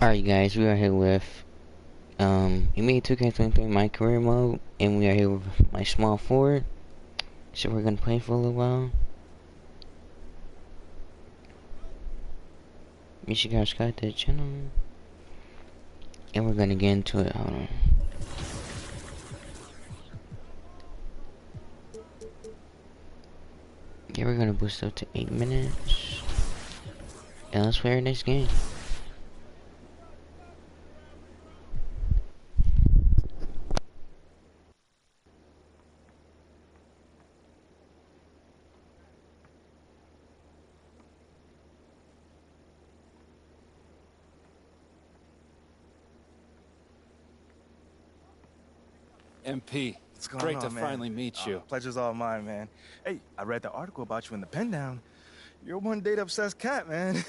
Alright guys, we are here with Nba2k23 my career mode, and we are here with my small forward. So we're gonna play for a little while. Make sure you guys subscribe to the channel. And we're gonna get into it. Hold on. Yeah, we're gonna boost up to 8 minutes. And let's play our next game. MP, What's going great on, to man? finally meet you. Pleasure's all mine, man. Hey, I read the article about you in the pen down. You're one data-obsessed cat, man.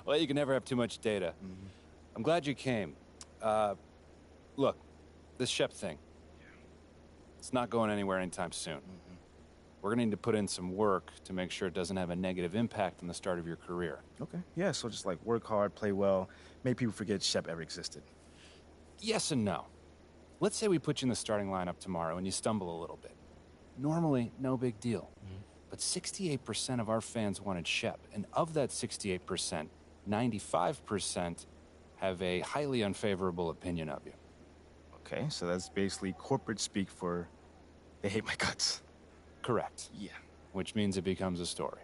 Well, you can never have too much data. I'm glad you came. Look, this Shep thing, it's not going anywhere anytime soon. We're gonna need to put in some work to make sure it doesn't have a negative impact on the start of your career. Okay, yeah, so just like work hard, play well, make people forget Shep ever existed. Yes and no. Let's say we put you in the starting lineup tomorrow and you stumble a little bit. Normally, no big deal. But 68% of our fans wanted Shep, and of that 68%, 95% have a highly unfavorable opinion of you. Okay, so that's basically corporate speak for they hate my guts. Correct. Yeah. Which means it becomes a story.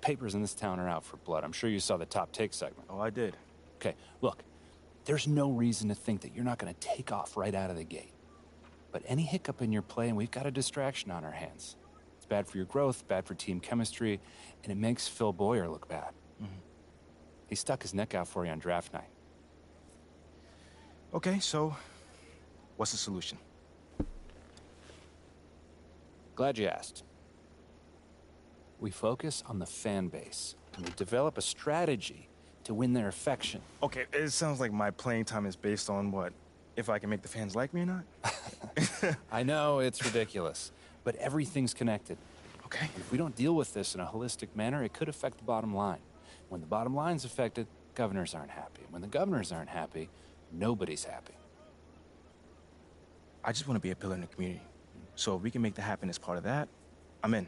Papers in this town are out for blood. I'm sure you saw the top take segment. Oh, I did. Okay, look, there's no reason to think that you're not going to take off right out of the gate. But any hiccup in your play, and we've got a distraction on our hands. It's bad for your growth, bad for team chemistry, and it makes Phil Boyer look bad. He stuck his neck out for you on draft night. Okay, so what's the solution? Glad you asked. We focus on the fan base, and we develop a strategy to win their affection. Okay, it sounds like my playing time is based on what? If I can make the fans like me or not? I know, it's ridiculous, but everything's connected. Okay. If we don't deal with this in a holistic manner, it could affect the bottom line. When the bottom line's affected, governors aren't happy. When the governors aren't happy, nobody's happy. I just want to be a pillar in the community. So if we can make that happen as part of that, I'm in.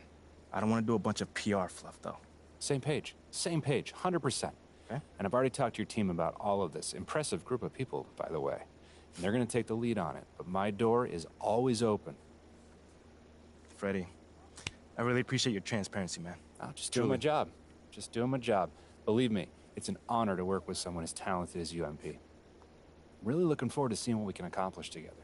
I don't want to do a bunch of PR fluff, though. Same page, 100%. Okay. And I've already talked to your team about all of this. Impressive group of people, by the way. And they're going to take the lead on it. But my door is always open. Freddie, I really appreciate your transparency, man. I'm just doing my job. Just doing my job. Believe me, it's an honor to work with someone as talented as you, MP. I'm really looking forward to seeing what we can accomplish together.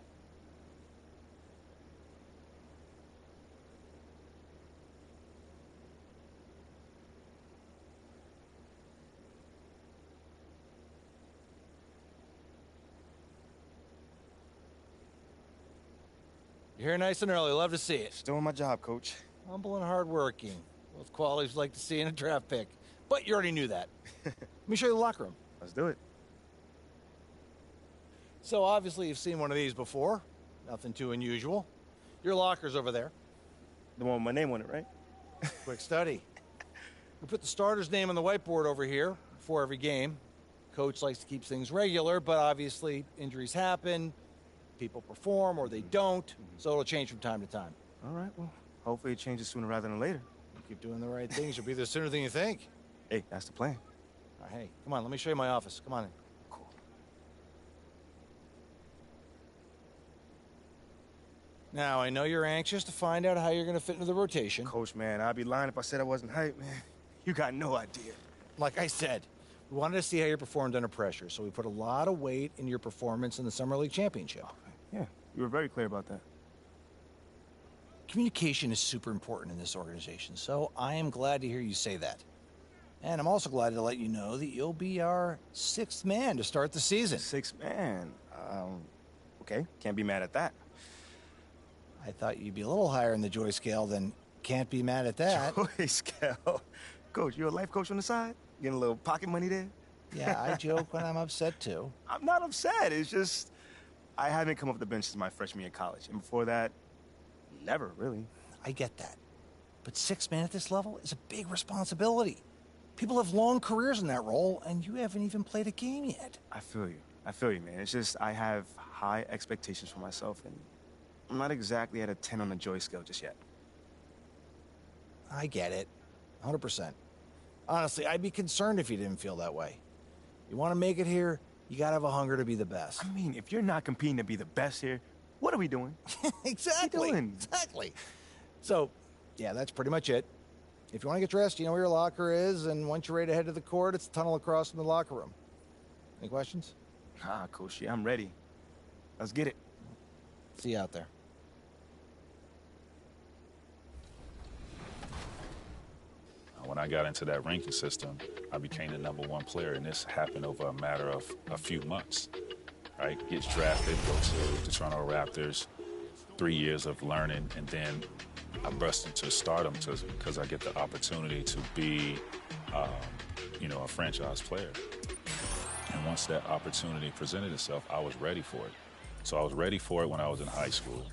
You're here nice and early. Love to see it. Just doing my job, Coach. Humble and hardworking. Both qualities we like to see in a draft pick. But you already knew that. Let me show you the locker room. Let's do it. So obviously you've seen one of these before. Nothing too unusual. Your locker's over there. The one with my name on it, right? Quick study. We put the starter's name on the whiteboard over here before every game. Coach likes to keep things regular, but obviously injuries happen. People perform or they don't, so it'll change from time to time. All right, well, hopefully it changes sooner rather than later. You keep doing the right things, you'll be there sooner than you think. Hey, that's the plan. All right, hey, come on, let me show you my office. Come on in. Cool. Now, I know you're anxious to find out how you're going to fit into the rotation. Coach, man, I'd be lying if I said I wasn't hyped, man. You got no idea. Like I said, we wanted to see how you performed under pressure, so we put a lot of weight in your performance in the Summer League Championship. Yeah, you were very clear about that. Communication is super important in this organization, so I am glad to hear you say that. And I'm also glad to let you know that you'll be our sixth man to start the season. Sixth man. Okay, can't be mad at that. I thought you'd be a little higher in the joy scale than can't be mad at that. Joy scale. Coach, you a life coach on the side? Getting a little pocket money there? Yeah, I joke when I'm upset too. I'm not upset. It's just I haven't come off the bench since my freshman year of college. And before that, never, really. I get that. But sixth man at this level is a big responsibility. People have long careers in that role, and you haven't even played a game yet. I feel you. I feel you, man. It's just I have high expectations for myself, and I'm not exactly at a 10 on the joy scale just yet. I get it. 100%. Honestly, I'd be concerned if you didn't feel that way. You want to make it here, you got to have a hunger to be the best. I mean, if you're not competing to be the best here, what are we doing? Exactly. What are you doing? Exactly. So, yeah, that's pretty much it. If you want to get dressed, you know where your locker is, and once you're ready to head to the court, it's a tunnel across from the locker room. Any questions? Ah, Coach, I'm ready. Let's get it. See you out there. When I got into that ranking system, I became the #1 player, and this happened over a matter of a few months, right? Gets drafted, go to the Toronto Raptors, 3 years of learning, and then I burst into stardom because I get the opportunity to be, a franchise player. And once that opportunity presented itself, I was ready for it. So I was ready for it when I was in high school.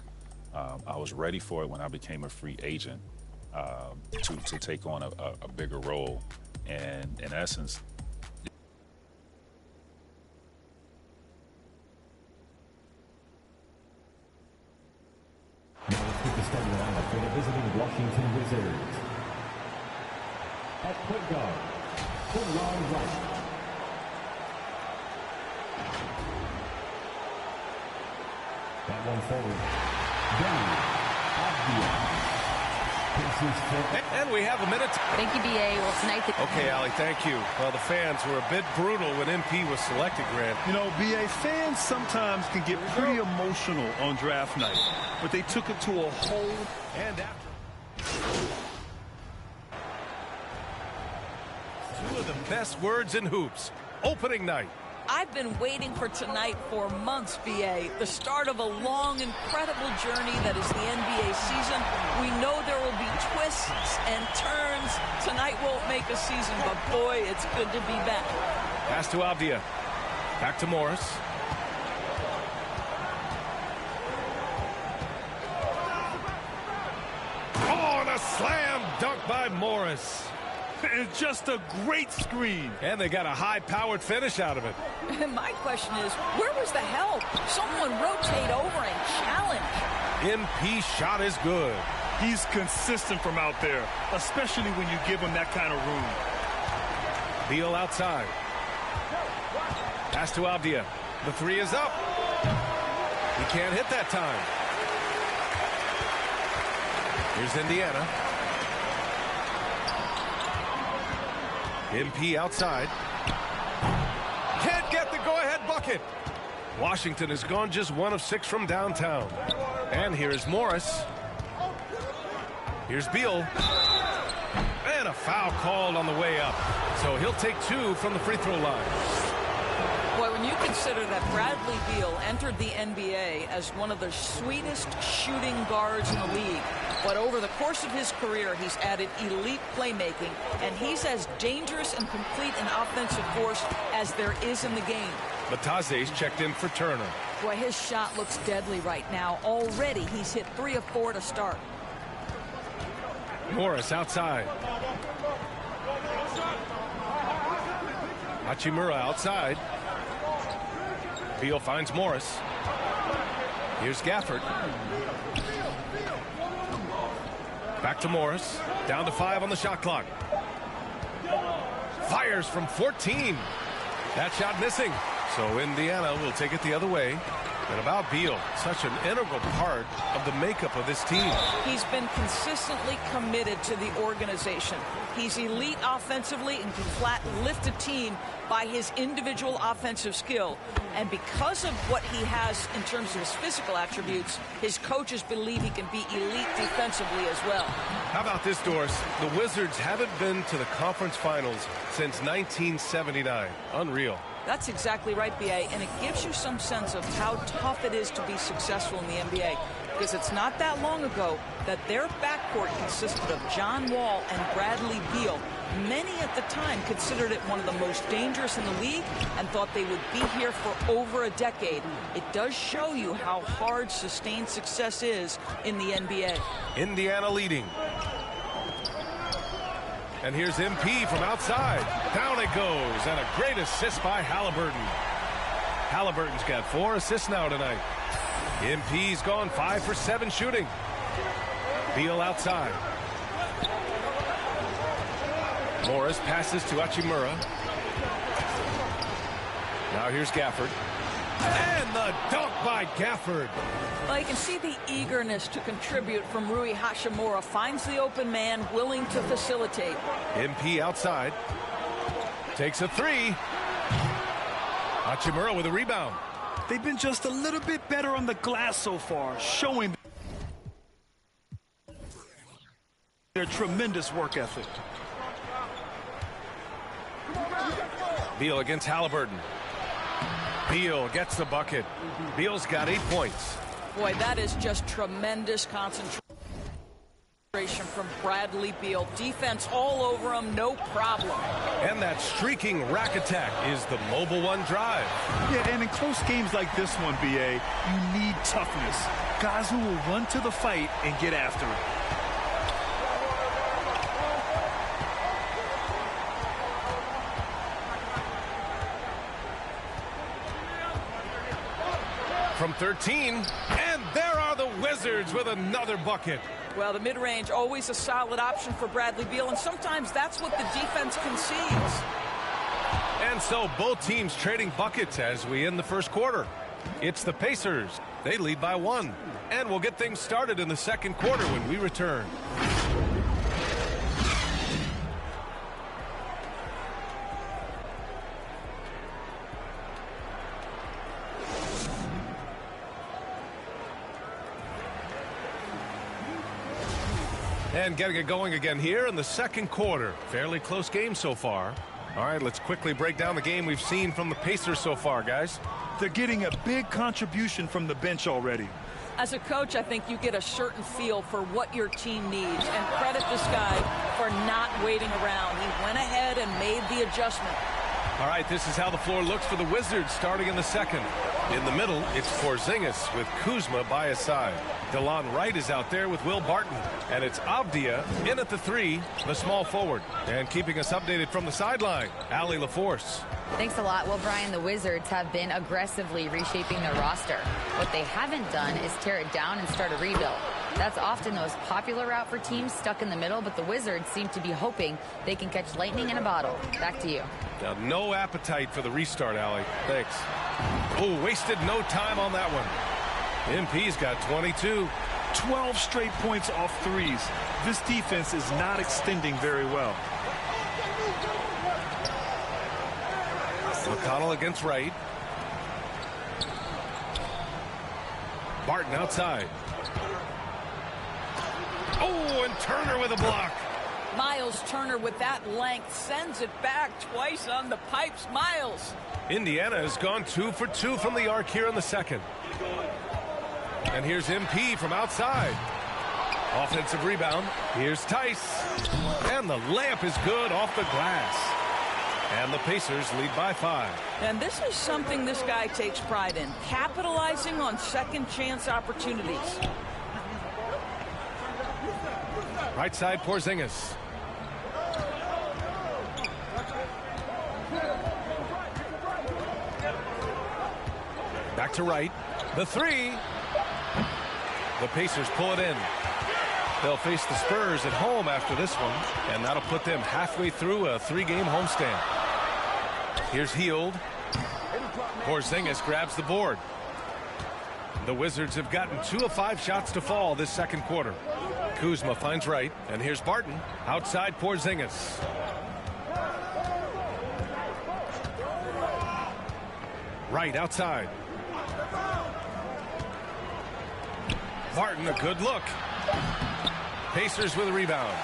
I was ready for it when I became a free agent. To take on a bigger role, and in essence, Now let's get the starting lineup for the visiting Washington Wizards. At point guard, Delon Wright. That one forward, Benny Avdia. And we have a minute. Thank you, B.A. Well, tonight... Okay, Allie, thank you. Well, the fans were a bit brutal when MP was selected, Grant. You know, B.A., fans sometimes can get pretty emotional on draft night, but they took it to a whole... And after... Two of the best words in hoops. Opening night. I've been waiting for tonight for months, B.A. The start of a long, incredible journey that is the NBA season. We know there will be twists and turns. Tonight won't make a season, but boy, it's good to be back. Pass to Avdia. Back to Morris. Oh, and a slam dunk by Morris. It's just a great screen. And they got a high-powered finish out of it. My question is, where was the help? Someone rotate over and challenge. MP shot is good. He's consistent from out there, especially when you give him that kind of room. Beal outside. Pass to Avdia. The three is up. He can't hit that time. Here's Indiana. MP outside. Can't get the go-ahead bucket. Washington has gone just 1 of 6 from downtown. And here is Morris. Here's Beal. And a foul called on the way up. So he'll take 2 from the free throw line. Boy, when you consider that Bradley Beal entered the NBA as one of the sweetest shooting guards in the league, but over the course of his career, he's added elite playmaking, and he's as dangerous and complete an offensive force as there is in the game. Bataze's checked in for Turner. Boy, his shot looks deadly right now. Already, he's hit 3 of 4 to start. Morris outside. Hachimura outside. Beal finds Morris. Here's Gafford. Back to Morris. Down to 5 on the shot clock. Fires from 14. That shot missing. So Indiana will take it the other way. And about Beal, such an integral part of the makeup of this team. He's been consistently committed to the organization. He's elite offensively and can flat lift a team by his individual offensive skill. And because of what he has in terms of his physical attributes, his coaches believe he can be elite defensively as well. How about this, Doris? The Wizards haven't been to the conference finals since 1979. Unreal. That's exactly right, B.A., and it gives you some sense of how tough it is to be successful in the NBA, because it's not that long ago that their backcourt consisted of John Wall and Bradley Beal. Many at the time considered it one of the most dangerous in the league and thought they would be here for over a decade. It does show you how hard sustained success is in the NBA. Indiana leading. And here's MP from outside. Down it goes, and a great assist by Halliburton. Halliburton's got 4 assists now tonight. MP's gone 5 for 7 shooting. Beal outside. Morris passes to Hachimura. Now here's Gafford. And the dunk by Gafford. Well, you can see the eagerness to contribute from Rui Hachimura. Finds the open man, willing to facilitate. MP outside. Takes a 3. Hachimura with a rebound. They've been just a little bit better on the glass so far, showing their tremendous work ethic. Beal against Halliburton. Beal gets the bucket. Beal's got 8 points. Boy, that is just tremendous concentration from Bradley Beal. Defense all over him, no problem. And that streaking rack attack is the Mobile One drive. Yeah, and in close games like this one, BA, you need toughness. Guys who will run to the fight and get after it. From 13, and there are the Wizards with another bucket. Well, the mid-range, always a solid option for Bradley Beal, and sometimes that's what the defense concedes. And so both teams trading buckets as we end the first quarter. It's the Pacers. They lead by 1. And we'll get things started in the second quarter when we return. And getting it going again here in the second quarter. Fairly close game so far. All right, let's quickly break down the game we've seen from the Pacers so far, guys. They're getting a big contribution from the bench already. As a coach, I think you get a certain feel for what your team needs, and credit this guy for not waiting around. He went ahead and made the adjustment. All right, this is how the floor looks for the Wizards starting in the second. In the middle, it's Porzingis with Kuzma by his side. DeLon Wright is out there with Will Barton. And it's Avdia in at the 3, the small forward. And keeping us updated from the sideline, Allie LaForce. Thanks a lot. Well, Brian, the Wizards have been aggressively reshaping their roster. What they haven't done is tear it down and start a rebuild. That's often the most popular route for teams stuck in the middle, but the Wizards seem to be hoping they can catch lightning in a bottle. Back to you. Now, no appetite for the restart, Allie. Thanks. Oh, wasted no time on that one. MP's got 22. 12 straight points off threes. This defense is not extending very well. McConnell against Wright. Barton outside. Oh, and Turner with a block. Miles Turner with that length sends it back twice on the pipes. Miles. Indiana has gone 2 for 2 from the arc here in the second. And here's MP from outside. Offensive rebound. Here's Tice. And the layup is good off the glass. And the Pacers lead by 5. And this is something this guy takes pride in, capitalizing on second chance opportunities. Right side, Porzingis. Back to Wright. The 3. The Pacers pull it in. They'll face the Spurs at home after this one, and that'll put them halfway through a 3-game homestand. Here's Hield. Porzingis grabs the board. The Wizards have gotten 2 of 5 shots to fall this second quarter. Kuzma finds Wright, and here's Barton outside Porzingis. Wright outside. Barton, a good look. Pacers with a rebound.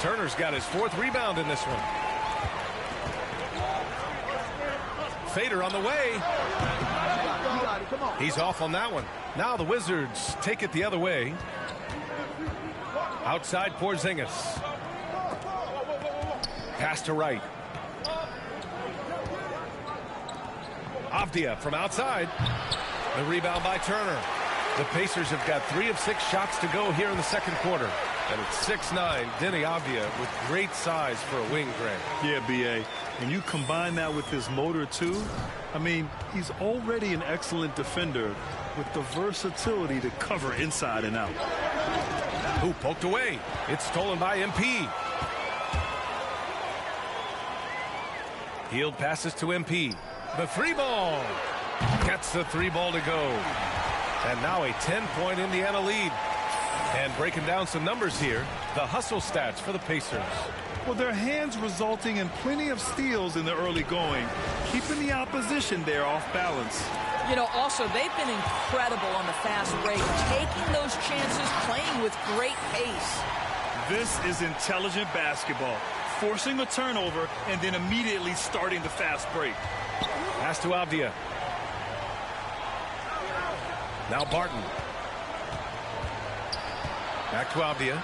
Turner's got his 4th rebound in this one. Fader on the way. He's off on that one. Now the Wizards take it the other way. Outside Porzingis. Pass to Wright. Avdia from outside. The rebound by Turner. The Pacers have got 3 of 6 shots to go here in the second quarter. And it's 6'9", Denny Avdia with great size for a wing, Grant. Yeah, B.A. And you combine that with his motor, too. I mean, he's already an excellent defender with the versatility to cover inside and out. Who poked away? It's stolen by MP. Hield passes to MP. The 3-ball. Gets the 3-ball to go. And now a 10-point Indiana lead. And breaking down some numbers here, the hustle stats for the Pacers. Well, their hands resulting in plenty of steals in the early going, keeping the opposition there off balance. You know, also, they've been incredible on the fast break, taking those chances, playing with great pace. This is intelligent basketball, forcing a turnover and then immediately starting the fast break. Pass to Avdia. Now Barton. Back to Avdia.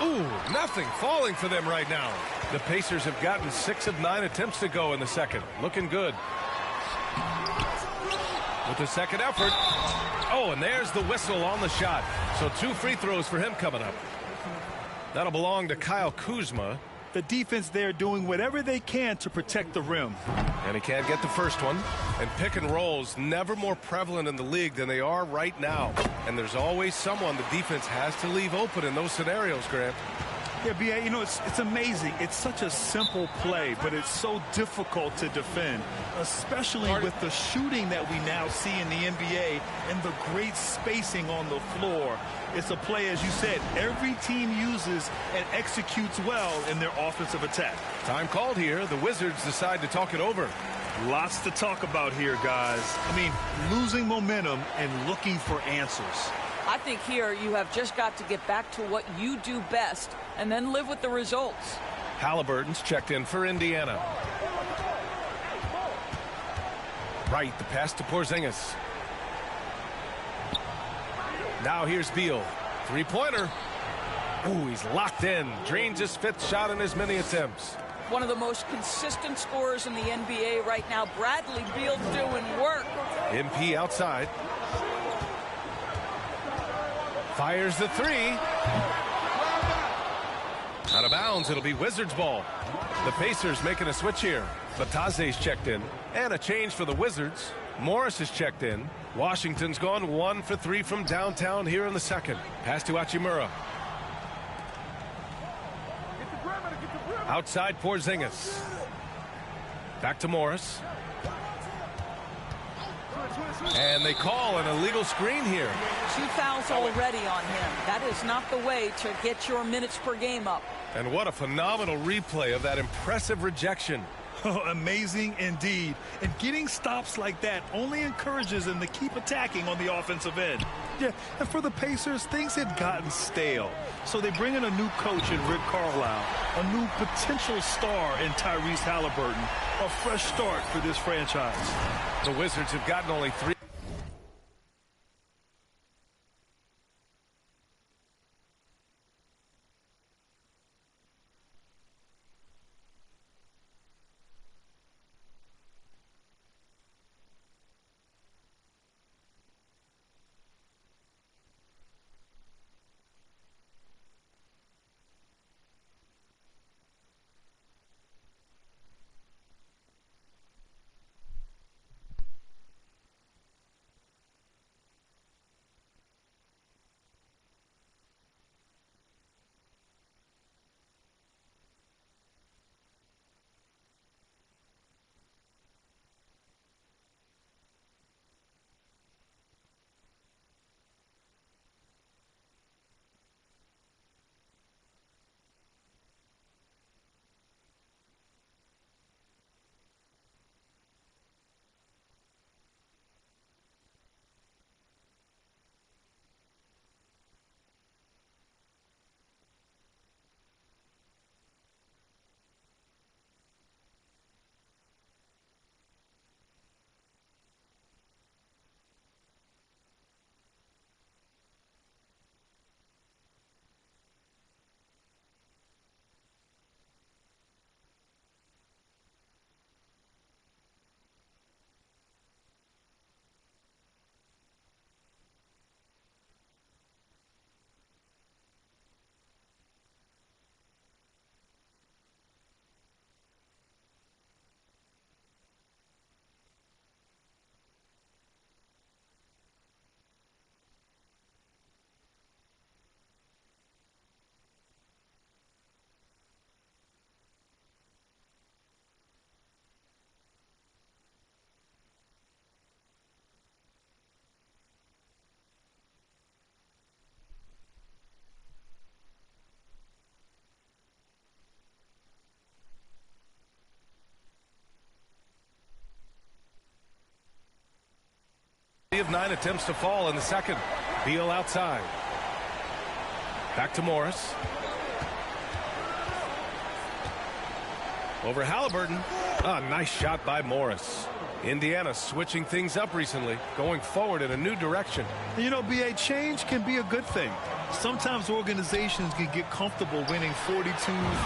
Ooh, nothing falling for them right now. The Pacers have gotten 6 of 9 attempts to go in the second. Looking good. With the second effort. Oh, and there's the whistle on the shot. So 2 free throws for him coming up. That'll belong to Kyle Kuzma. The defense there doing whatever they can to protect the rim. And he can't get the first one. And pick and rolls never more prevalent in the league than they are right now. And there's always someone the defense has to leave open in those scenarios, Grant. Yeah, B.A., you know, it's amazing. It's such a simple play, but it's so difficult to defend, especially with the shooting that we now see in the NBA and the great spacing on the floor. It's a play, as you said, every team uses and executes well in their offensive attack. Time called here. The Wizards decide to talk it over. Lots to talk about here, guys. I mean, losing momentum and looking for answers. I think here you have just got to get back to what you do best and then live with the results. Halliburton's checked in for Indiana. Right, the pass to Porzingis. Now here's Beal. 3-pointer. Ooh, he's locked in. Drains his 5th shot in as many attempts. One of the most consistent scorers in the NBA right now. Bradley Beal doing work. MP outside. Fires the 3. Out of bounds. It'll be Wizards ball. The Pacers making a switch here. Batase's checked in. And a change for the Wizards. Morris is checked in. Washington's gone 1 for 3 from downtown here in the second. Pass to Hachimura. Outside Porzingis. Back to Morris. And they call an illegal screen here. 2 fouls already on him. That is not the way to get your minutes per game up. And what a phenomenal replay of that impressive rejection. Oh, amazing indeed. And getting stops like that only encourages them to keep attacking on the offensive end. Yeah, and for the Pacers, things had gotten stale. So they bring in a new coach in Rick Carlisle, a new potential star in Tyrese Halliburton, a fresh start for this franchise. The Wizards have gotten only 3. 9 attempts to fall in the second. Beal outside. Back to Morris. Over Halliburton. A nice shot by Morris. Indiana switching things up recently, going forward in a new direction. You know, BA, change can be a good thing. Sometimes organizations can get comfortable winning 42,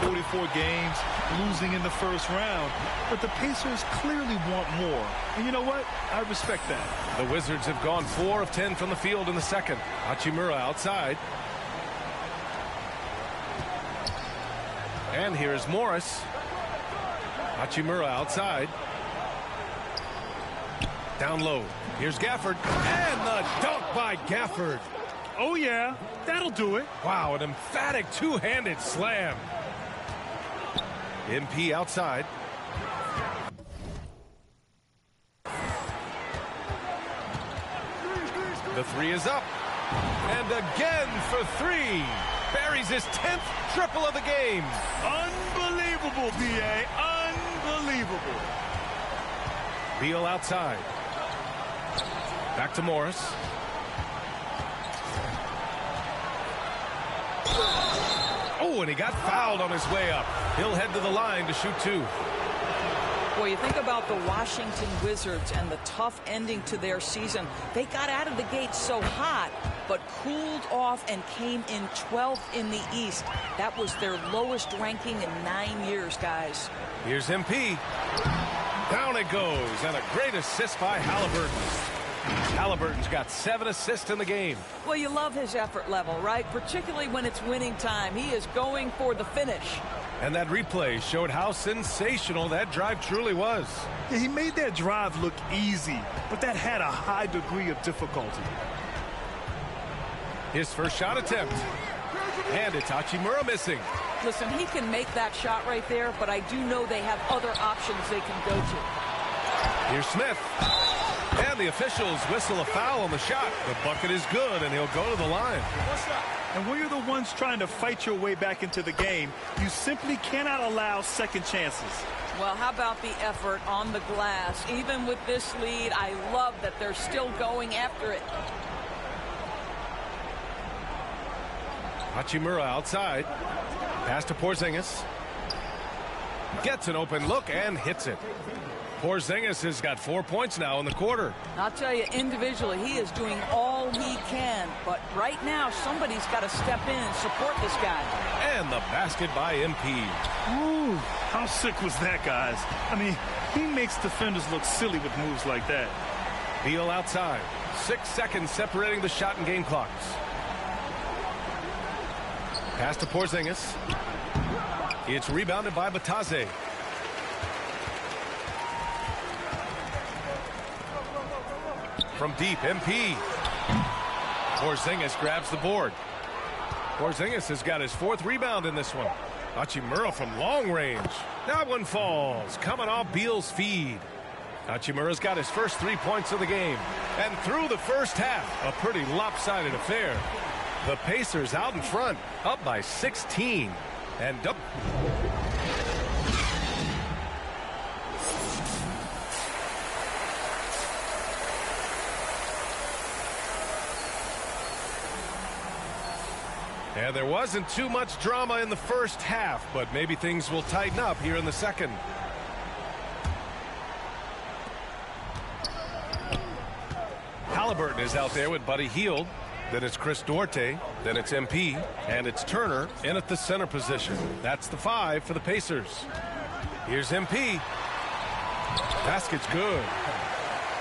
44 games, losing in the first round. But the Pacers clearly want more. And you know what? I respect that. The Wizards have gone 4 of 10 from the field in the second. Hachimura outside. And here's Morris. Hachimura outside. Down low. Here's Gafford. And the dunk by Gafford. Oh, yeah. That'll do it. Wow, an emphatic two-handed slam. MP outside. The three is up. And again for three. Buries his 10th triple of the game. Unbelievable, B.A. Unbelievable. Beal outside. Back to Morris. Oh, and he got fouled on his way up. He'll head to the line to shoot 2. Boy, you think about the Washington Wizards and the tough ending to their season. They got out of the gate so hot, but cooled off and came in 12th in the East. That was their lowest ranking in 9 years, guys. Here's MP. Down it goes, and a great assist by Halliburton. Halliburton's got 7 assists in the game. Well, you love his effort level, right? Particularly when it's winning time. He is going for the finish. And that replay showed how sensational that drive truly was. Yeah, he made that drive look easy, but that had a high degree of difficulty. His first shot attempt. And it's Hachimura missing. Listen, he can make that shot right there, but I do know they have other options they can go to. Here's Smith. And the officials whistle a foul on the shot. The bucket is good, and he'll go to the line. And when you're the ones trying to fight your way back into the game, you simply cannot allow second chances. Well, how about the effort on the glass? Even with this lead, I love that they're still going after it. Hachimura outside. Pass to Porzingis. Gets an open look and hits it. Porzingis has got 4 points now in the quarter. I'll tell you, individually, he is doing all he can. But right now, somebody's got to step in and support this guy. And the basket by MP. Ooh, how sick was that, guys? I mean, he makes defenders look silly with moves like that. Beal outside. 6 seconds separating the shot and game clocks. Pass to Porzingis. It's rebounded by Bataze. From deep, MP. Porzingis grabs the board. Porzingis has got his 4th rebound in this one. Hachimura from long range. That one falls, coming off Beal's feed. Hachimura's got his first 3 points of the game. And through the first half, a pretty lopsided affair. The Pacers out in front, up by 16. And and there wasn't too much drama in the first half, but maybe things will tighten up here in the second. Halliburton is out there with Buddy Hield. Then it's Chris Duarte. Then it's MP. And it's Turner in at the center position. That's the 5 for the Pacers. Here's MP. Basket's good.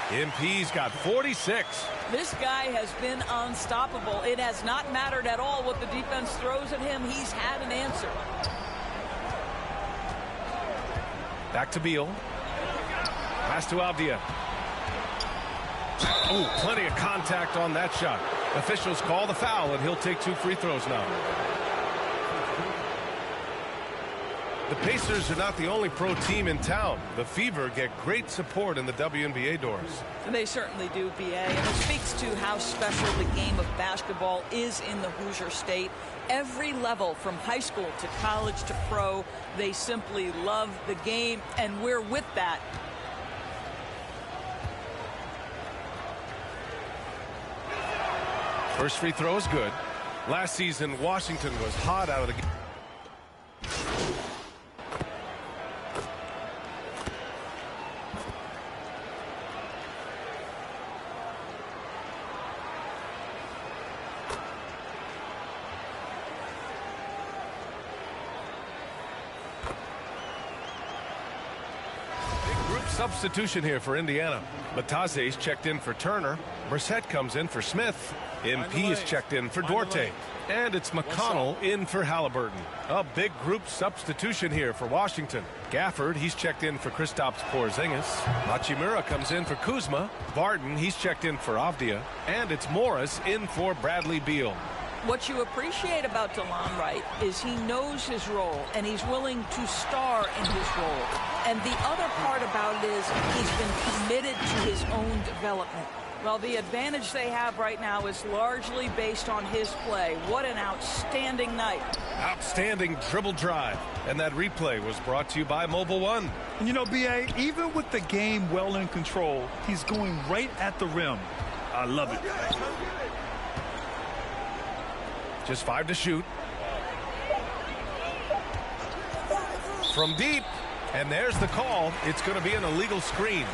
MP's got 46. This guy has been unstoppable. It has not mattered at all what the defense throws at him. He's had an answer. Back to Beal. Pass to Avdia. Oh, plenty of contact on that shot. Officials call the foul, and he'll take 2 free throws now. The Pacers are not the only pro team in town. The Fever get great support in the WNBA doors. They certainly do, BA. And it speaks to how special the game of basketball is in the Hoosier State. Every level, from high school to college to pro, they simply love the game, and we're with that. First free throw is good. Last season, Washington was hot out of the game. Substitution here for Indiana. Lataze's checked in for Turner. Brissett comes in for Smith. MP is checked in for Duarte. And it's McConnell in for Halliburton. A big group substitution here for Washington. Gafford, he's checked in for Kristaps Porzingis. Hachimura comes in for Kuzma. Barton, he's checked in for Avdia. And it's Morris in for Bradley Beal. What you appreciate about DeLon Wright is he knows his role, and he's willing to star in his role. And the other part about it is he's been committed to his own development. Well, the advantage they have right now is largely based on his play. What an outstanding night. Outstanding dribble drive. And that replay was brought to you by Mobile One. And you know, B.A., even with the game well in control, he's going right at the rim. I love it. Just 5 to shoot. From deep. And there's the call. It's going to be an illegal screen.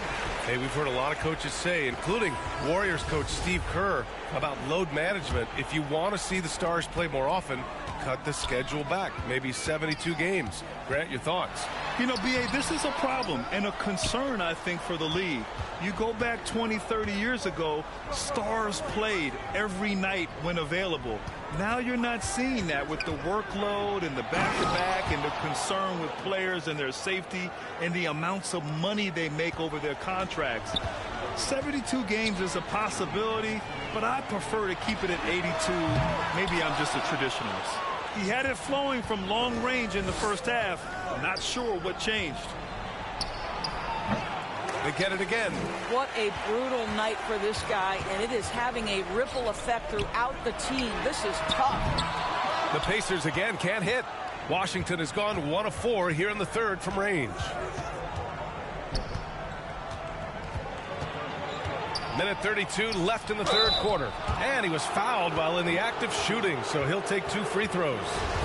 Hey, we've heard a lot of coaches say, including Warriors coach Steve Kerr, about load management. If you want to see the Stars play more often, cut the schedule back. Maybe 72 games. Grant, your thoughts? You know, B.A., this is a problem and a concern, I think, for the league. You go back 20, 30 years ago, Stars played every night when available. Now you're not seeing that with the workload and the back-to-back and the concern with players and their safety and the amounts of money they make over their contracts. 72 games is a possibility, but I prefer to keep it at 82. Maybe I'm just a traditionalist. He had it flowing from long range in the first half. Not sure what changed. They get it again. What a brutal night for this guy, and it is having a ripple effect throughout the team. This is tough. The Pacers again can't hit. Washington has gone 1 of 4 here in the third from range. Minute 32 left in the third quarter. And he was fouled while in the act of shooting, so he'll take 2 free throws.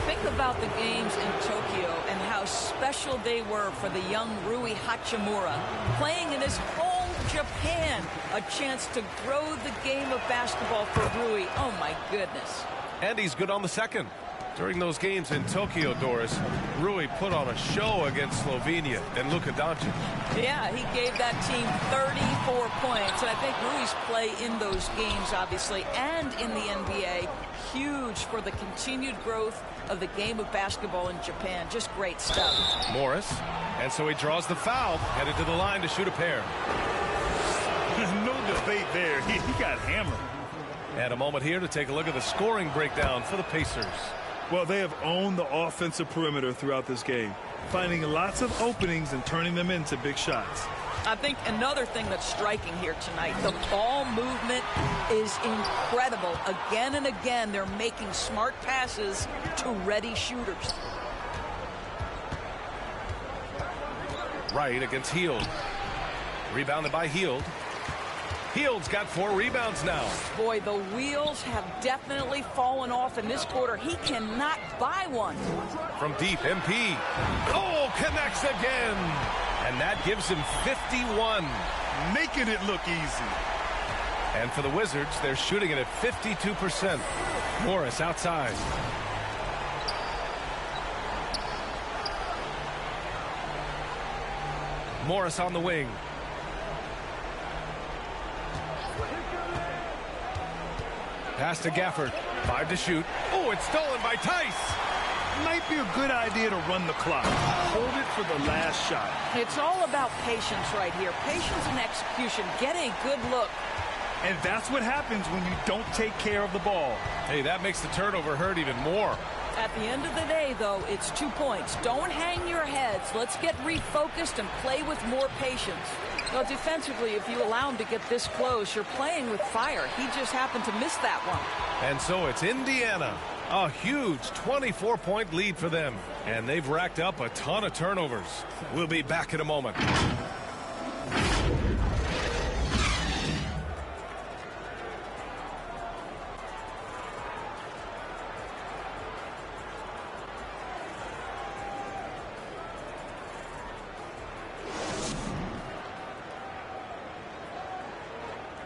Think about the games in Tokyo and how special they were for the young Rui Hachimura. Playing in his home Japan, a chance to grow the game of basketball for Rui. Oh, my goodness. And he's good on the second. During those games in Tokyo, Doris, Rui put on a show against Slovenia and Luka Doncic. Yeah, he gave that team 34 points. And I think Rui's play in those games, obviously, and in the NBA, huge for the continued growth of the game of basketball in Japan. Just great stuff. Morris, and so he draws the foul, headed to the line to shoot a pair. No debate there. He got hammered. And a moment here to take a look at the scoring breakdown for the Pacers. Well, they have owned the offensive perimeter throughout this game, finding lots of openings and turning them into big shots. I think another thing that's striking here tonight, the ball movement is incredible. Again and again, they're making smart passes to ready shooters. Wright against Hield. Rebounded by Hield. Hield's got 4 rebounds now. Boy, the wheels have definitely fallen off in this quarter. He cannot buy one. From deep, MP. Oh, connects again. And that gives him 51. Making it look easy. And for the Wizards, they're shooting it at 52%. Morris outside. Morris on the wing. Pass to Gafford. 5 to shoot. Oh, it's stolen by Tice. Might be a good idea to run the clock. Hold it for the last shot. It's all about patience right here. Patience and execution. Get a good look. And that's what happens when you don't take care of the ball. Hey, that makes the turnover hurt even more. At the end of the day, though, it's 2 points. Don't hang your heads. Let's get refocused and play with more patience. Well, defensively, if you allow him to get this close, you're playing with fire. He just happened to miss that one. And so it's Indiana. A huge 24-point lead for them. And they've racked up a ton of turnovers. We'll be back in a moment.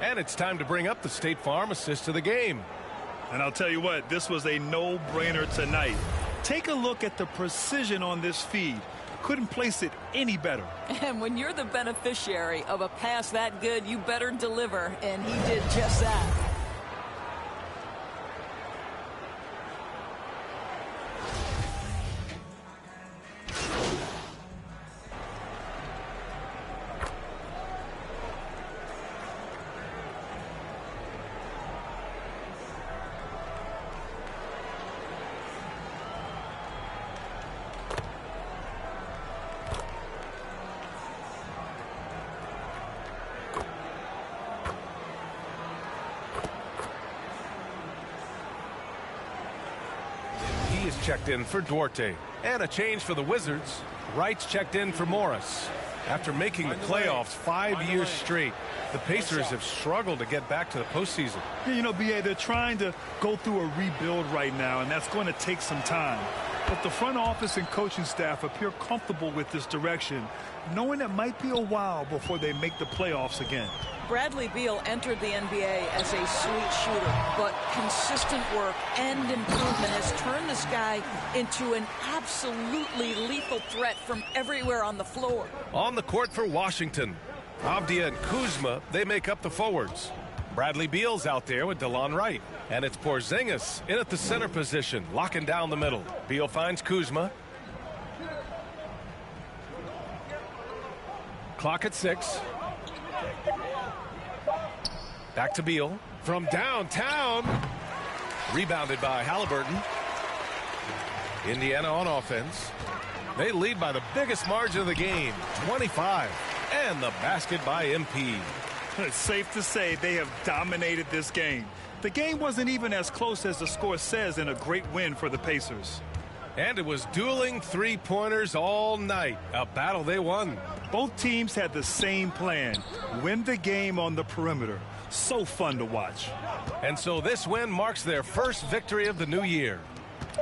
And it's time to bring up the State Farm assist of the game. And I'll tell you what, this was a no-brainer tonight. Take a look at the precision on this feed. Couldn't place it any better. And when you're the beneficiary of a pass that good, you better deliver. And he did just that. Checked in for Duarte. And a change for the Wizards. Wright's checked in for Morris. After making the playoffs 5 years straight, the Pacers have struggled to get back to the postseason. Yeah, you know, B.A., they're trying to go through a rebuild right now, and that's going to take some time. But the front office and coaching staff appear comfortable with this direction, knowing it might be a while before they make the playoffs again. Bradley Beal entered the NBA as a sweet shooter, but consistent work and improvement has turned this guy into an absolutely lethal threat from everywhere on the floor. On the court for Washington, Avdia and Kuzma, they make up the forwards. Bradley Beal's out there with DeLon Wright. And it's Porzingis in at the center position, locking down the middle. Beal finds Kuzma. Clock at 6. Back to Beal from downtown. Rebounded by Halliburton. Indiana on offense. They lead by the biggest margin of the game, 25. And the basket by MP. It's safe to say they have dominated this game. The game wasn't even as close as the score says in a great win for the Pacers. And it was dueling three-pointers all night, a battle they won. Both teams had the same plan, win the game on the perimeter. So fun to watch. And so this win marks their first victory of the new year.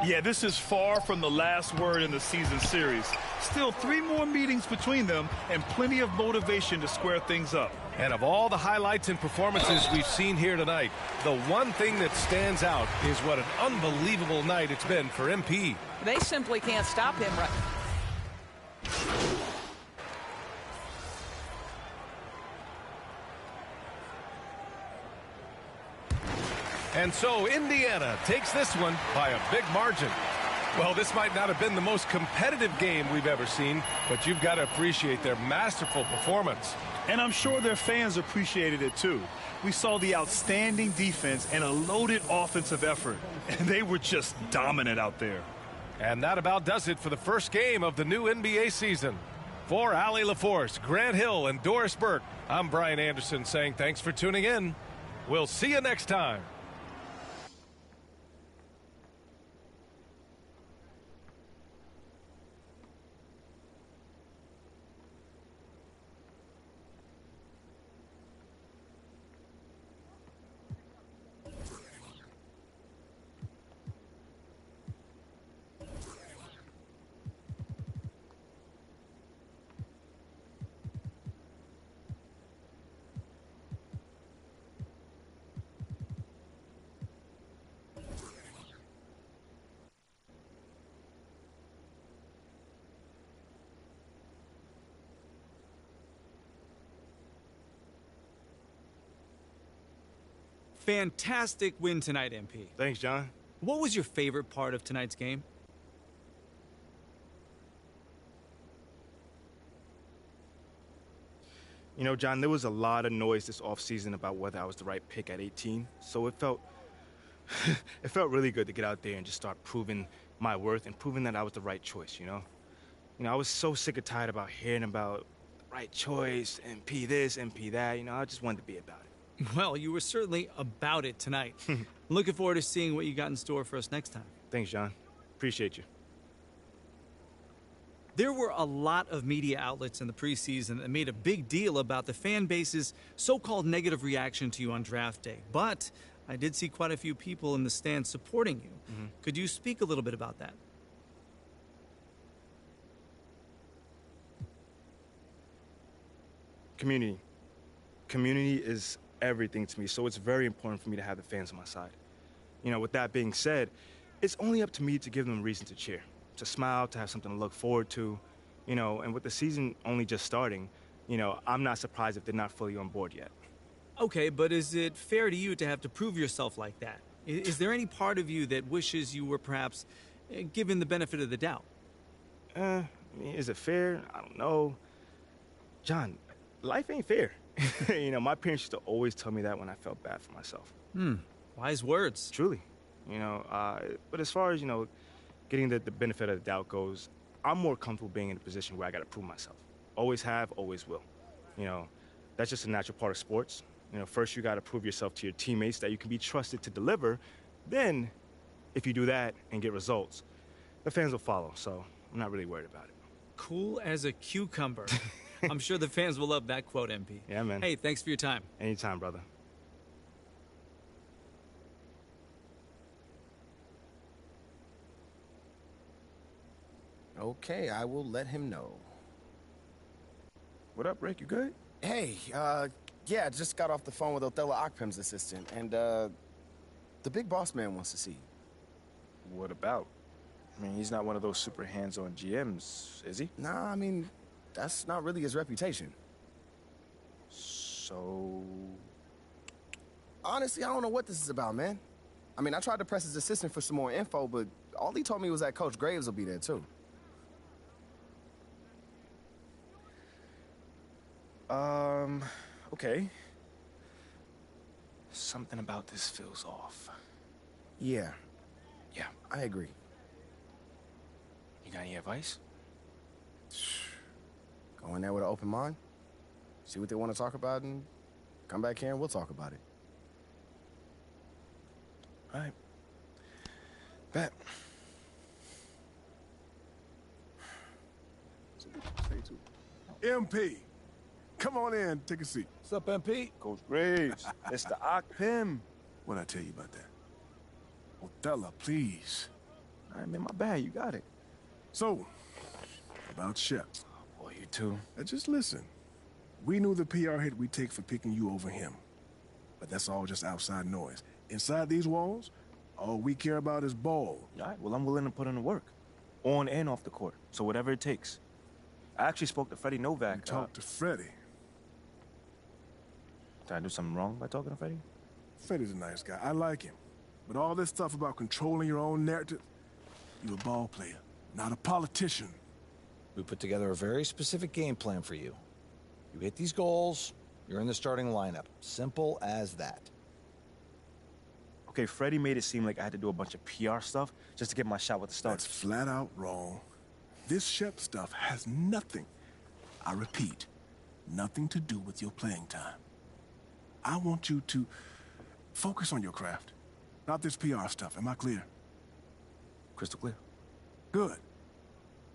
Yeah, this is far from the last word in the season series. Still 3 more meetings between them and plenty of motivation to square things up. And of all the highlights and performances we've seen here tonight, the one thing that stands out is what an unbelievable night it's been for MP. They simply can't stop him right. And so Indiana takes this one by a big margin. Well, this might not have been the most competitive game we've ever seen, but you've got to appreciate their masterful performance. And I'm sure their fans appreciated it too. We saw the outstanding defense and a loaded offensive effort, and they were just dominant out there. And that about does it for the first game of the new NBA season. For Allie LaForce, Grant Hill, and Doris Burke, I'm Brian Anderson saying thanks for tuning in. We'll see you next time. Fantastic win tonight, MP. Thanks, John. What was your favorite part of tonight's game? You know, John, there was a lot of noise this offseason about whether I was the right pick at 18, so it felt it felt really good to get out there and just start proving my worth and proving that I was the right choice, you know? I was so sick and tired about hearing about the right choice, MP this, MP that, I just wanted to be about it. Well, you were certainly about it tonight. Looking forward to seeing what you got in store for us next time. Thanks, John. Appreciate you. There were a lot of media outlets in the preseason that made a big deal about the fan base's so-called negative reaction to you on draft day. But I did see quite a few people in the stands supporting you. Could you speak a little bit about that? Community. Community is everything to me, so it's very important for me to have the fans on my side. You know, with that being said, it's only up to me to give them a reason to cheer, to smile, to have something to look forward to. You know, and with the season only just starting, you know, I'm not surprised if they're not fully on board yet. Okay, but is it fair to you to have to prove yourself like that? Is there any part of you that wishes you were perhaps given the benefit of the doubt? I mean, is it fair? I don't know. John, life ain't fair. You know, my parents used to always tell me that when I felt bad for myself. Wise words. Truly. You know, but as far as, you know, getting the benefit of the doubt goes, I'm more comfortable being in a position where I got to prove myself. Always have, always will. You know, that's just a natural part of sports. You know, first you got to prove yourself to your teammates that you can be trusted to deliver. Then, if you do that and get results, the fans will follow. So I'm not really worried about it. Cool as a cucumber. I'm sure the fans will love that quote, MP. Yeah, man. Hey, thanks for your time. Anytime, brother. Okay, I will let him know. What up, Rick? You good? Hey, yeah, just got off the phone with Othello Akpem's assistant, and, the big boss man wants to see you. What about? I mean, he's not one of those super hands-on GMs, is he? Nah, I mean, that's not really his reputation. So... Honestly, I don't know what this is about, man. I mean, I tried to press his assistant for some more info, but all he told me was that Coach Graves will be there, too. Okay. Something about this feels off. Yeah. Yeah. I agree. You got any advice? Go in there with an open mind, see what they want to talk about, and come back here and we'll talk about it. All right. Bet. MP, come on in, take a seat. What's up, MP? Coach Graves, it's the Akpem. What'd I tell you about that? Othello, please. All right, man, my bad. You got it. So, about Shep. Oh, boy, you too. Now just listen. We knew the PR hit we'd take for picking you over him. But that's all just outside noise. Inside these walls, all we care about is ball. All right, well, I'm willing to put in the work. On and off the court. So whatever it takes. I actually spoke to Freddie Novak. You talked to Freddie. Did I do something wrong by talking to Freddie? Freddie's a nice guy. I like him. But all this stuff about controlling your own narrative, you're a ball player, not a politician. We put together a very specific game plan for you. You hit these goals, you're in the starting lineup. Simple as that. Okay, Freddie made it seem like I had to do a bunch of PR stuff just to get my shot with the Stars. That's flat out wrong. This Shep stuff has nothing, I repeat, nothing to do with your playing time. I want you to focus on your craft, not this PR stuff. Am I clear? Crystal clear. Good.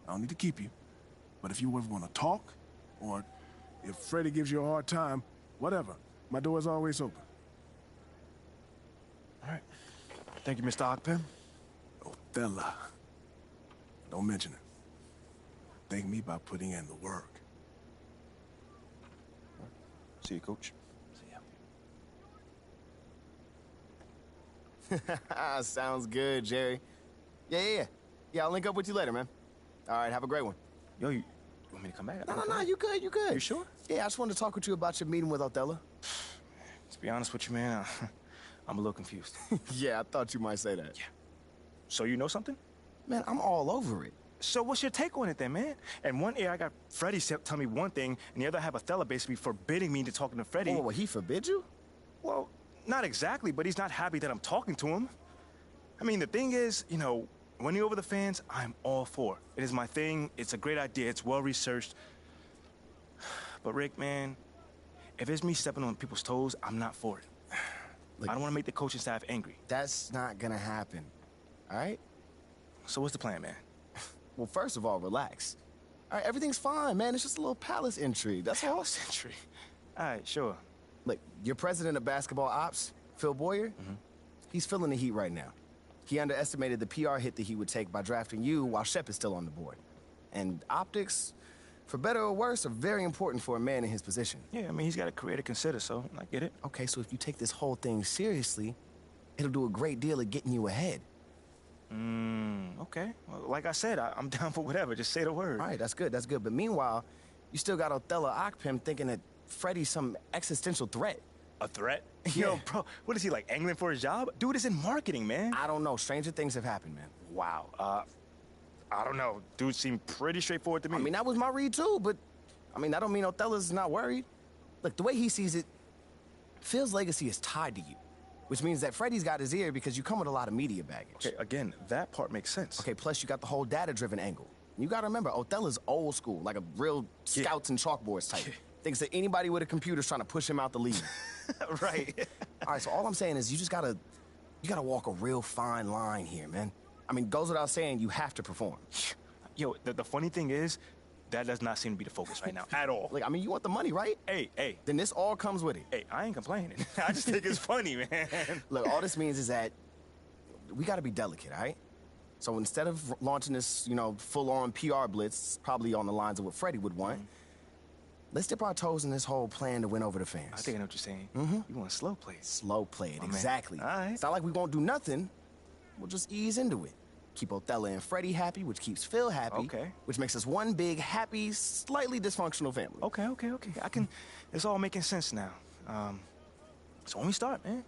I don't need to keep you. But if you ever want to talk, or if Freddie gives you a hard time, whatever, my door is always open. All right. Thank you, Mr. Akpem. Othello. Don't mention it. Thank me by putting in the work. See you, Coach. See ya. Sounds good, Jerry. Yeah, I'll link up with you later, man. All right, have a great one. Yo, you want me to come back? No, you good. You sure? Yeah, I just wanted to talk with you about your meeting with Othello. To be honest with you, man, I'm a little confused. Yeah, I thought you might say that. Yeah. So you know something? Man, I'm all over it. So what's your take on it then, man? And one ear I got Freddie tell me one thing, and the other I have Othello basically forbidding me to talking to Freddie. Oh, he forbid you? Well, not exactly, but he's not happy that I'm talking to him. I mean, the thing is, you know, winning over the fans, I'm all for. It is my thing. It's a great idea. It's well-researched. But Rick, man, if it's me stepping on people's toes, I'm not for it. Look, I don't want to make the coaching staff angry. That's not gonna happen, all right? So what's the plan, man? Well, first of all, relax. All right, everything's fine, man. It's just a little palace intrigue. That's all. Palace intrigue? All right, sure. Look, your president of basketball ops, Phil Boyer, he's feeling the heat right now. He underestimated the PR hit that he would take by drafting you while Shep is still on the board. And optics, for better or worse, are very important for a man in his position. Yeah, I mean, he's got a career to consider, so I get it. Okay, so if you take this whole thing seriously, it'll do a great deal of getting you ahead. Okay. Well, like I said, I'm down for whatever. Just say the word. All right, that's good, that's good. But meanwhile, you still got Othello Akpem thinking that Freddie's some existential threat. A threat? Yeah. Yo, bro, what is he, like, angling for his job? Dude is in marketing, man. I don't know. Stranger things have happened, man. Wow. I don't know. Dude seemed pretty straightforward to me. I mean, that was my read, too, but, I mean, that don't mean Othello's not worried. Look, the way he sees it, Phil's legacy is tied to you, which means that Freddie's got his ear because you come with a lot of media baggage. Okay, again, that part makes sense. Okay, plus you got the whole data-driven angle. You gotta remember, Othello's old school, like a real scouts and chalkboards type. Thinks that anybody with a computer's trying to push him out the league. Right. All right, so all I'm saying is you gotta walk a real fine line here, man. I mean, goes without saying, you have to perform. Yo, the funny thing is, that does not seem to be the focus right now, at all. Like, I mean, you want the money, right? Hey. Then this all comes with it. Hey, I ain't complaining. I just think it's funny, man. Look, all this means is that we gotta be delicate, all right? So instead of launching this, full-on PR blitz, probably on the lines of what Freddie would want, let's dip our toes in this whole plan to win over the fans. I think I know what you're saying. You want to slow play it. Slow play it, Oh, exactly. man. All right. It's not like we won't do nothing. We'll just ease into it. Keep Othello and Freddie happy, which keeps Phil happy. Okay. Which makes us one big, happy, slightly dysfunctional family. Okay. It's all making sense now. So when we start, man.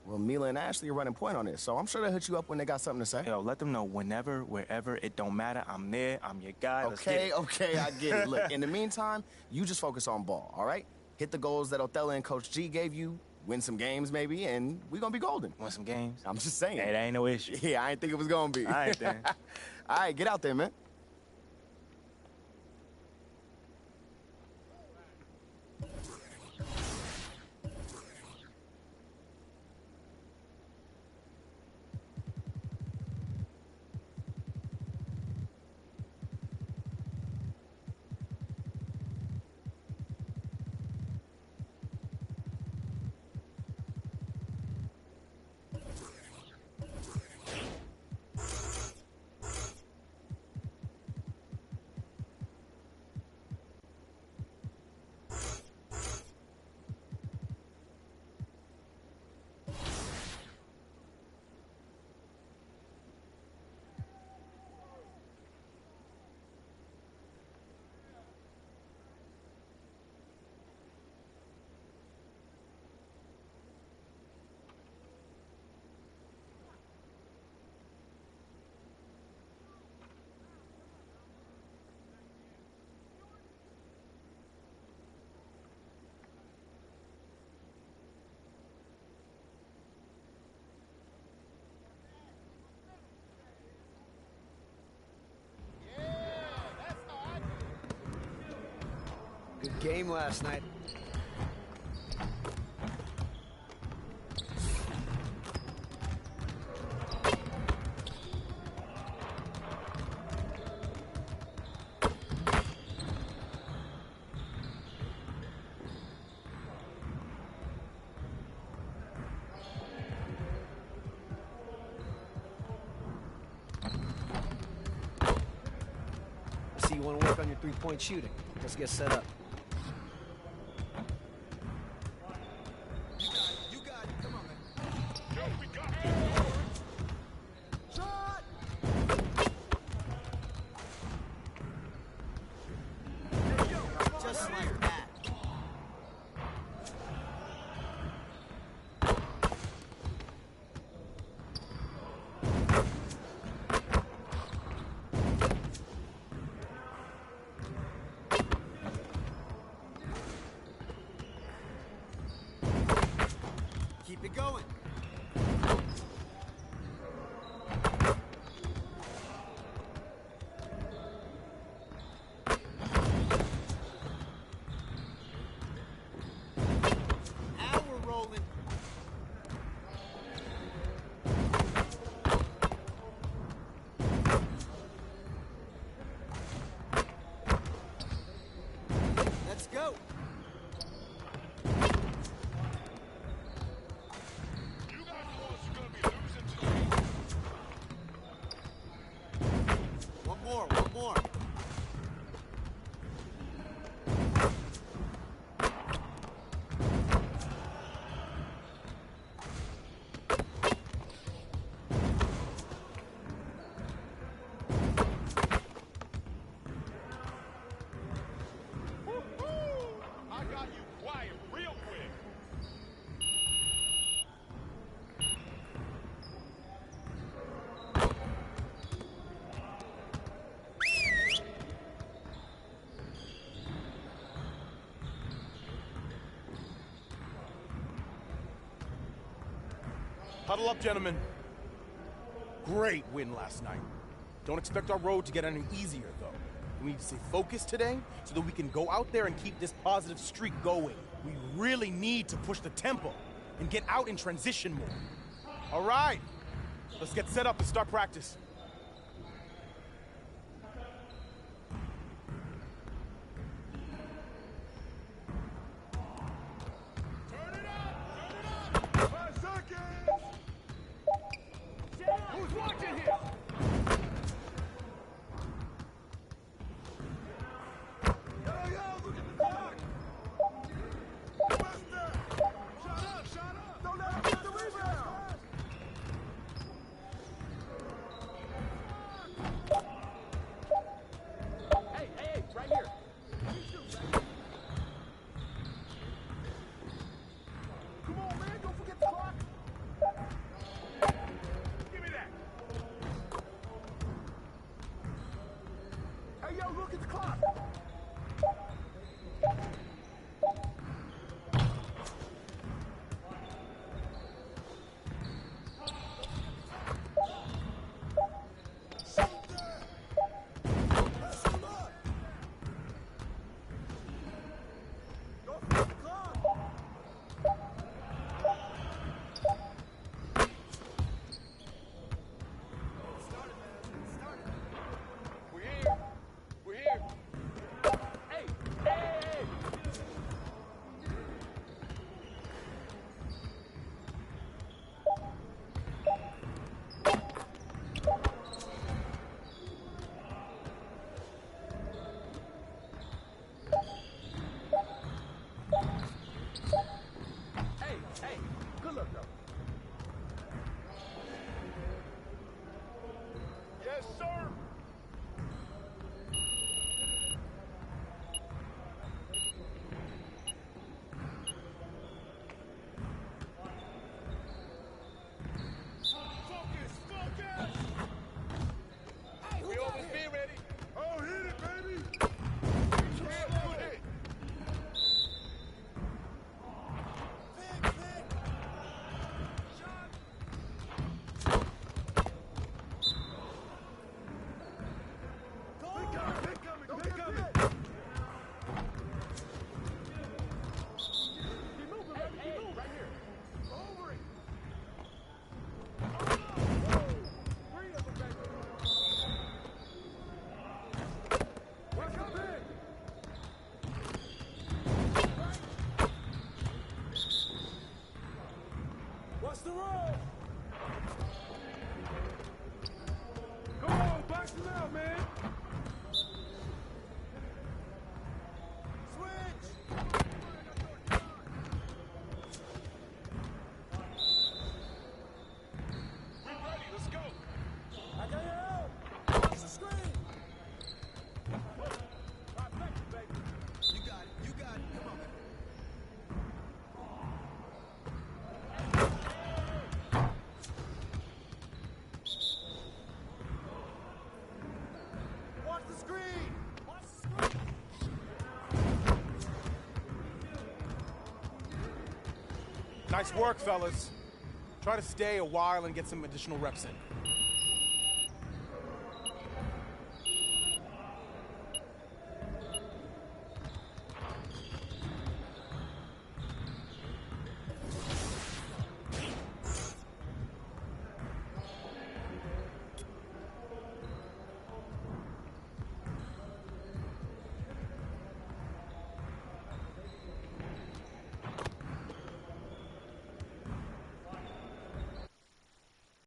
Well, Mila and Ashley are running point on this, so I'm sure they'll hit you up when they got something to say. Yo, let them know whenever, wherever, it don't matter. I'm there. I'm your guy. Let's get it. Okay, I get it. Look, in the meantime, you just focus on ball, all right? Hit the goals that Othello and Coach G gave you, win some games maybe, and we're gonna be golden. Want some games? I'm just saying. Hey, that ain't no issue. Yeah, I ain't think it was gonna be. All right, then. All right, get out there, man. Good game last night. I see you want to work on your three-point shooting. Let's get set up. Just like that. Keep it going. Now we're rolling. Let's go. Huddle up, gentlemen. Great win last night. Don't expect our road to get any easier, though. We need to stay focused today so that we can go out there and keep this positive streak going. We really need to push the tempo and get out in transition more. All right, let's get set up and start practice. Who's watching here? The roll. Come on, box it out, man. Switch. We're ready. Let's go. I got you out. Watch the screen. You got it. You got it. Come on, man. Nice work, fellas. Try to stay a while and get some additional reps in.